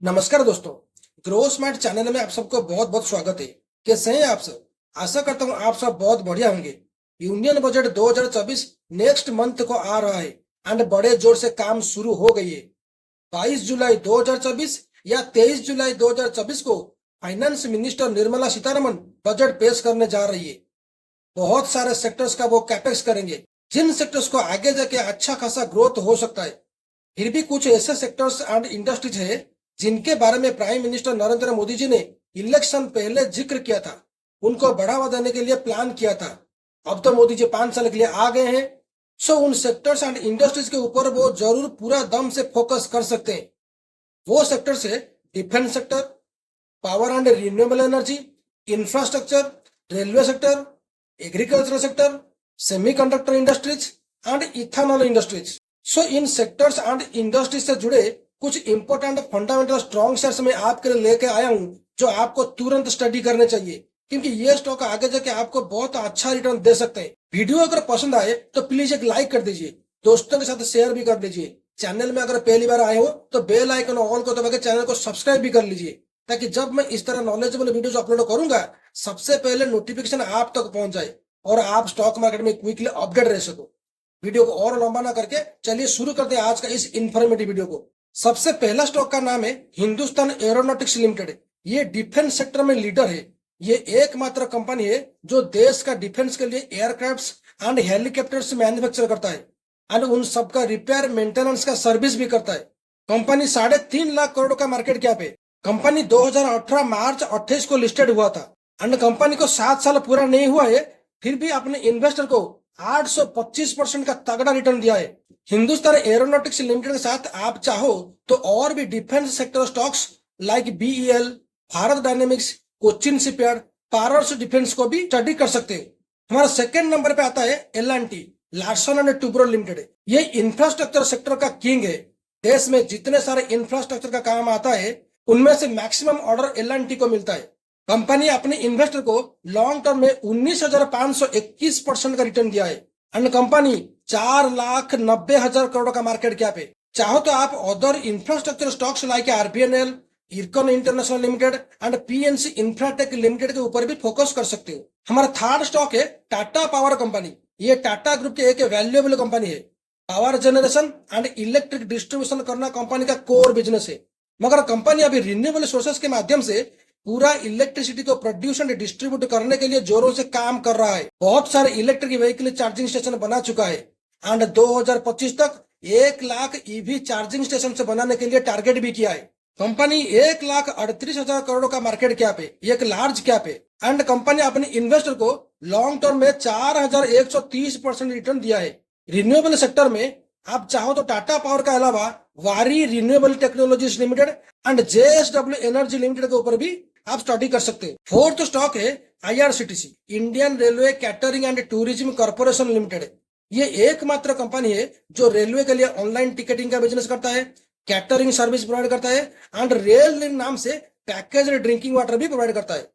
नमस्कार दोस्तों, grow smart channel में आप सबको बहुत बहुत स्वागत है। कैसे हैं आप सब? आशा करता हूँ आप सब बहुत बढ़िया होंगे। यूनियन बजट 2024 नेक्स्ट मंथ को आ रहा है एंड बड़े जोर से काम शुरू हो गई है। 22 जुलाई 2024 या 23 जुलाई 2024 को finance minister Nirmala Sitharaman budget पेश करने जा रही है। बहुत सारे सेक्टर्स का वो कैपेक्स करेंगे जिन सेक्टर्स को आगे जाके अच्छा खासा ग्रोथ हो सकता है। फिर भी कुछ ऐसे सेक्टर्स एंड इंडस्ट्रीज है जिनके बारे में प्राइम मिनिस्टर नरेंद्र मोदी जी ने इलेक्शन पहले जिक्र किया था, उनको बढ़ावा देने के लिए प्लान किया था। अब तो मोदी जी 5 साल के लिए आ गए हैं, सो उन सेक्टर्स एंड इंडस्ट्रीज के ऊपर वो जरूर पूरा दम से फोकस कर सकते हैं। वो सेक्टर्स है defence sector, power and renewable energy, infrastructure, railway sector, agriculture sector, semiconductor industries and ethanol industries. So in sectors and industries से जुड़े कुछ इंपोर्टेंट फंडामेंटल स्ट्रॉन्ग शेयर्स में आपके लिए लेके आया हूं जो आपको तुरंत स्टडी करने चाहिए, क्योंकि ये स्टॉक आगे जाके आपको बहुत अच्छा रिटर्न दे सकते हैं। वीडियो अगर पसंद आए तो प्लीज एक लाइक कर दीजिए, दोस्तों के साथ शेयर भी कर दीजिए। चैनल में अगर पहली बार आए हो तो बेल आइकन ऑल को दबा के चैनल को सब्सक्राइब भी कर लीजिए, ताकि जब मैं इस तरह नॉलेजेबल वीडियोस अपलोड करूंगा सबसे पहले नोटिफिकेशन आप तक पहुंच जाए और आप स्टॉक मार्केट में क्विकली अपडेट रह सको। वीडियो को और लंबा ना करके चलिए शुरू करते हैं आज का इस इंफॉर्मेटिव वीडियो को। सबसे पहला स्टॉक का नाम है हिंदुस्तान एरोनॉटिक्स लिमिटेड। ये डिफेंस सेक्टर में लीडर है। ये एकमात्र कंपनी है जो देश का डिफेंस के लिए एयरक्राफ्ट्स एंड हेलीकॉप्टर्स मैन्युफैक्चर करता है एंड उन सबका रिपेयर मेंटेनेंस का सर्विस भी करता है। कंपनी 3.5 लाख करोड़ का मार्केट कैप है। कंपनी 2018 मार्च 28 को लिस्टेड हुआ था एंड कंपनी को 7 साल पूरा नहीं हुआ है, फिर भी अपने इन्वेस्टर को 825% का तगड़ा रिटर्न दिया है। हिंदुस्तान एरोनॉटिक्स लिमिटेड के साथ आप चाहो तो और भी defence sector stocks like BEL, Bharat Dynamics, Cochin Shipyard, Paras Defence को भी स्टडी कर सकते हैं। हमारा सेकंड नंबर पे आता है L&T, Larsen and Toubro limited. ये इंफ्रास्ट्रक्चर सेक्टर का किंग है। देश में जितने सारे इंफ्रास्ट्रक्चर का काम आता है उनमें से मैक्सिमम ऑर्डर एल&टी को मिलता है। कंपनी अपने इन्वेस्टर को लॉन्ग टर्म में 19,521% का रिटर्न दिया है एंड कंपनी 4,90,000 करोड़ का मार्केट कैप है। चाहो तो आप other infrastructure stocks like RBNL, IRCON international limited and PNC Infratech limited के ऊपर भी फोकस कर सकते हो। हमारा थर्ड स्टॉक है टाटा पावर कंपनी। ये टाटा ग्रुप के एक वैल्यूएबल कंपनी है। Power generation and electric distribution करना कंपनी का कोर बिजनेस है, मगर कंपनी अभी रिन्यूएबल सोर्सेस के माध्यम से पूरा इलेक्ट्रिसिटी को प्रोड्यूस एंड डिस्ट्रीब्यूट करने के लिए जोरों से काम कर रहा है। बहुत सारे इलेक्ट्रिक व्हीकल चार्जिंग स्टेशन बना चुका है एंड 2025 तक 1 लाख ईवी चार्जिंग स्टेशन से बनाने के लिए टारगेट भी किया है। कंपनी 1,38,000 करोड़ का मार्केट कैप है, एक लार्ज कैप है एंड कंपनी अपने इन्वेस्टर को लॉन्ग टर्म में 4,130% रिटर्न दिया है। रिन्यूएबल सेक्टर में आप चाहो तो टाटा पावर के अलावा वारी renewable technologies Limited and JSW energy limited के ऊपर भी आप स्टडी कर सकते हैं। फोर्थ स्टॉक है IRCTC, Indian railway catering and tourism corporation limited. ये एकमात्र कंपनी है जो रेलवे के लिए ऑनलाइन टिकटिंग का बिजनेस करता है, कैटरिंग सर्विस प्रोवाइड करता है एंड रेल लिंक नाम से पैकेज ड्रिंकिंग वाटर भी प्रोवाइड करता है।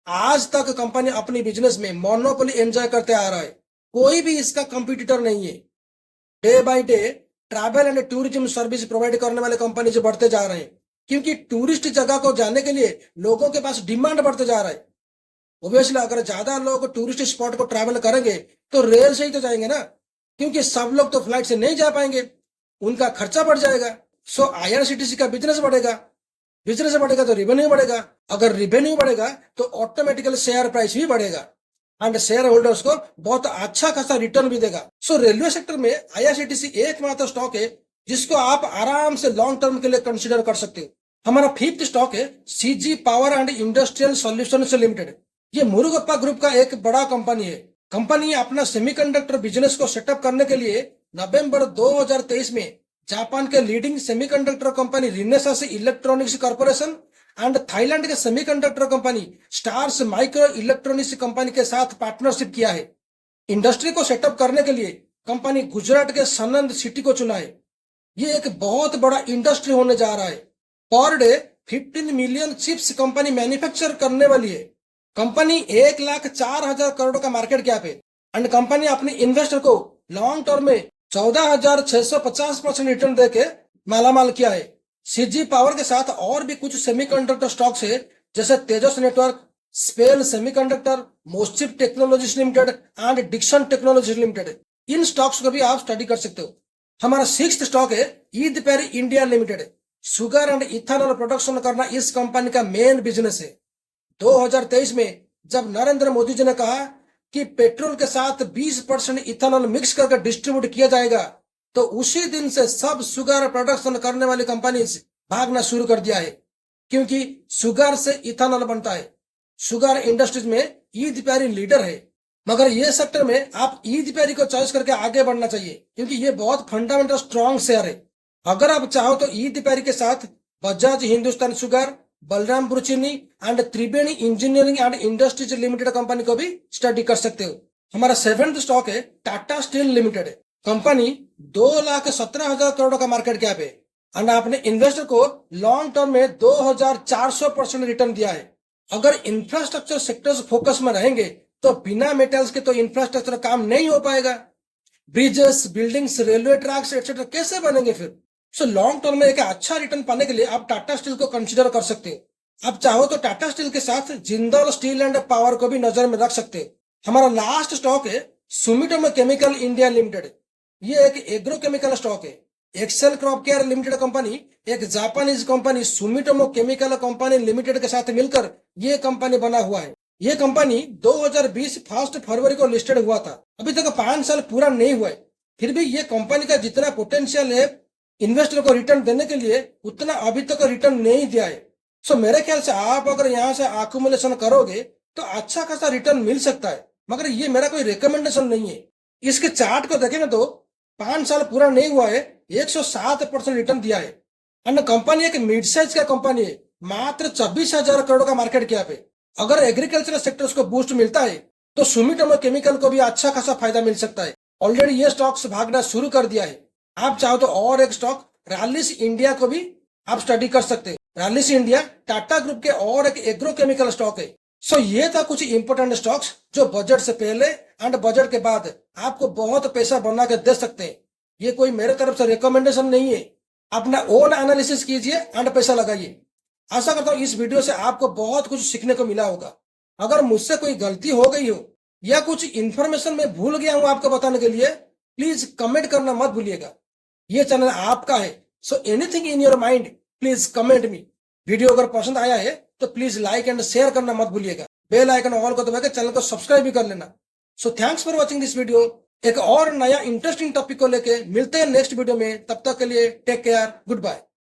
आज तक कंपनी अपनी बिजनेस में मोनोपोली एंजॉय करते आ रहा है, कोई भी इसका कंपटीटर नहीं है। Day by day travel and tourism service provide करने वाले कंपनी से बढ़ते जा रहे हैं, क्योंकि टूरिस्ट जगह को जाने के लिए लोगों के पास डिमांड बढ़ते जा रहा है। ओब्वियसली अगर ज्यादा लोग टूरिस्ट स्पॉट को ट्रैवल करेंगे तो रेल से ही तो जाएंगे ना, क्योंकि सब लोग तो फ्लाइट से नहीं जा पाएंगे, उनका खर्चा बढ़ जाएगा। सो आईआरसीटीसी का बिजनेस बढ़ेगा, बिजनेस बढ़ेगा तो रेवेन्यू बढ़ेगा, अगर रेवेन्यू बढ़ेगा तो ऑटोमेटिकली शेयर प्राइस भी बढ़ेगा एंड शेयर होल्डर्स को बहुत अच्छा खासा रिटर्न भी देगा। सो रेलवे सेक्टर में आईआरसीटीसी एकमात्र स्टॉक है जिसको आप आराम से लॉन्ग टर्म के लिए कंसीडर कर सकते हो। हमारा फिफ्थ स्टॉक है CG power and industrial solutions limited. ये मुरुगप्पा ग्रुप का एक बड़ा कंपनी है। कंपनी अपना सेमीकंडक्टर बिजनेस को सेटअप करने के लिए नवंबर 2023 में जापान के leading semiconductor company Renesas Electronics Corporation and Thailand के semiconductor company Stars Micro Electronics company के साथ पार्टनरशिप किया है। इंडस्ट्री को सेटअप करने के लिए कंपनी गुजरात के सनंद सिटी को चुना है। ये एक बहुत बड़ा इंडस्ट्री होने जा रहा है। Per day 15 million chips company manufacture करने वाली है। कंपनी 1,04,000 करोड़ का मार्केट कैप है एंड कंपनी अपने इन्वेस्टर को लॉन्ग टर्म में 14,650% रिटर्न देके मालामाल किया है। सीजी पावर के साथ और भी कुछ सेमीकंडक्टर स्टॉक्स है, जैसे Tejas Network, Spel Semiconductor, Moschip Technologies Limited and Dixon Technologies Limited. इन स्टॉक्स को भी आप स्टडी कर सकते हो। हमारा 6th स्टॉक है EID Parry India Limited. Sugar and ethanol production करना इस कंपनी का मेन बिजनेस है। 2023 में जब नरेंद्र मोदी जी ने कहा कि पेट्रोल के साथ 20% इथेनॉल मिक्स करके डिस्ट्रीब्यूट किया जाएगा, तो उसी दिन से सब शुगर प्रोडक्शन करने वाली कंपनी भागना शुरू कर दिया है, क्योंकि शुगर से इथेनॉल बनता है। शुगर इंडस्ट्रीज में ईद प्यारी लीडर है, मगर ये सेक्टर में आप ईद प्यारी को चॉइस करके आगे बढ़ना चाहिए, क्योंकि ये बहुत फंडामेंटल स्ट्रॉन्ग शेयर है। अगर आप चाहो तो ईद प्यारी के साथ बजाज हिंदुस्तान शुगर, बलरामपुर चीनी and Triveni engineering and industries limited company को भी स्टडी कर सकते हो। हमारा 7th स्टॉक है Tata steel limited. Company 2,17,000 crore का मार्केट कैप है एंड आपने इन्वेस्टर को लॉन्ग टर्म में 2,400% रिटर्न दिया है। अगर इंफ्रास्ट्रक्चर सेक्टर्स फोकस में रहेंगे तो बिना मेटल्स के तो इंफ्रास्ट्रक्चर काम नहीं हो पाएगा। Bridges, buildings, railway tracks etcetera कैसे बनेंगे फिर? सो लॉन्ग टर्म में एक अच्छा रिटर्न पाने के लिए आप टाटा स्टील को कंसीडर कर सकते हो। आप चाहो तो टाटा स्टील के साथ जिंदल स्टील एंड पावर को भी नजर में रख सकते हो। हमारा लास्ट स्टॉक है सुमिटोमो केमिकल इंडिया लिमिटेड। ये एक एग्रो केमिकल स्टॉक है। Excel Crop Care Limited company एक Japanese company Sumitomo Chemical company Limited के साथ मिलकर ये कंपनी बना हुआ है। ये कंपनी 2020 1 फरवरी को लिस्टेड हुआ था। अभी तक 5 साल पूरा नहीं हुआ है, फिर भी ये कंपनी का जितना पोटेंशियल है इन्वेस्टर को रिटर्न देने के लिए, उतना अभी तक रिटर्न नहीं दिया है। सो मेरे ख्याल से आप अगर यहाँ से अक्यूमुलेशन करोगे तो अच्छा खासा रिटर्न मिल सकता है, मगर ये मेरा कोई रिकमेंडेशन नहीं है। इसके चार्ट को देखेंगे तो 5 साल पूरा नहीं हुआ है, 107% रिटर्न दिया है। एंड कंपनी एक मिड साइज का कंपनी है, मात्र 26,000 करोड़ का मार्केट कैप है। अगर एग्रीकल्चरल सेक्टर्स को बूस्ट मिलता है तो सुमिटोमो केमिकल को भी अच्छा खासा फायदा मिल सकता है। ऑलरेडी ये स्टॉक्स भागना शुरू कर दिया है। आप चाहो तो और एक स्टॉक रैलिस इंडिया को भी आप स्टडी कर सकते हैं। रैलिस इंडिया टाटा ग्रुप के और एक एग्रो केमिकल स्टॉक है। सो ये था कुछ इंपोर्टेंट स्टॉक्स जो बजट से पहले एंड बजट के बाद आपको बहुत पैसा बना के दे सकते हैं। ये कोई मेरे तरफ से रिकमेंडेशन नहीं है। अपना ओन एनालिसिस कीजिए एंड पैसा लगाइए। आशा करता हूँ इस वीडियो से आपको बहुत कुछ सीखने को मिला होगा। अगर मुझसे कोई गलती हो गई हो या कुछ इन्फॉर्मेशन मैं भूल गया हूँ आपको बताने के लिए, प्लीज कमेंट करना मत भूलिएगा। ये चैनल आपका है, so anything in your mind please comment me. Video अगर पसंद आया है तो प्लीज लाइक एंड शेयर करना मत भूलिएगा। बेल आइकन ऑल को दबाकर चैनल को सब्सक्राइब भी कर लेना। So thanks for watching this video. एक और नया इंटरेस्टिंग टॉपिक को लेके मिलते हैं नेक्स्ट वीडियो में। तब तक के लिए टेक केयर, गुड बाय।